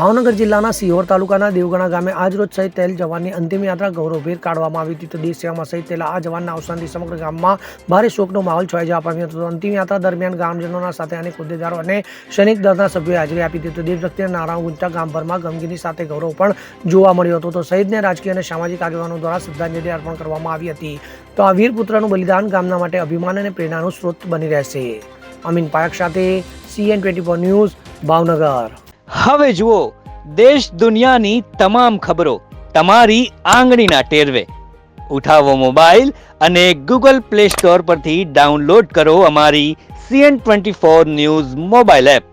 ભાવનગર જિલ્લાના સિહોર તાલુકાના દેવગણા ગામે આજરોજ શહીદ થયેલ જવાનની અંતિમ યાત્રા ગૌરવભેર કાઢવામાં આવી હતી. તો દેશ સેવામાં શહીદ થયેલા આ જવાનના અવસાનથી સમગ્ર ગામમાં ભારે શોકનો માહોલ છવાઈ જવા પામ્યો હતો. અંતિમ યાત્રા દરમિયાન ગ્રામજનોના સાથે અનેક હોદ્દેદારો અને સૈનિક દળના સભ્યોએ હાજરી આપી હતી. તો દેશભક્તિના નારાઓ ગુંજતા ગામભરમાં ગમગીની સાથે ગૌરવ પણ જોવા મળ્યો હતો. તો શહીદને રાજકીય અને સામાજિક આગેવાનો દ્વારા શ્રદ્ધાંજલિ અર્પણ કરવામાં આવી હતી. તો આ વીર પુત્રનું બલિદાન ગામના માટે અભિમાન અને પ્રેરણાનું સ્ત્રોત બની રહેશે. અમીન પાયક સાથે CN24 ન્યૂઝ ભાવનગર. હવે જુઓ દેશ દુનિયાની તમામ ખબરો તમારી આંગળીના ટેરવે. ઉઠાવો મોબાઈલ અને Google Play Store પરથી ડાઉનલોડ કરો અમારી CN24 ન્યૂઝ મોબાઈલ એપ.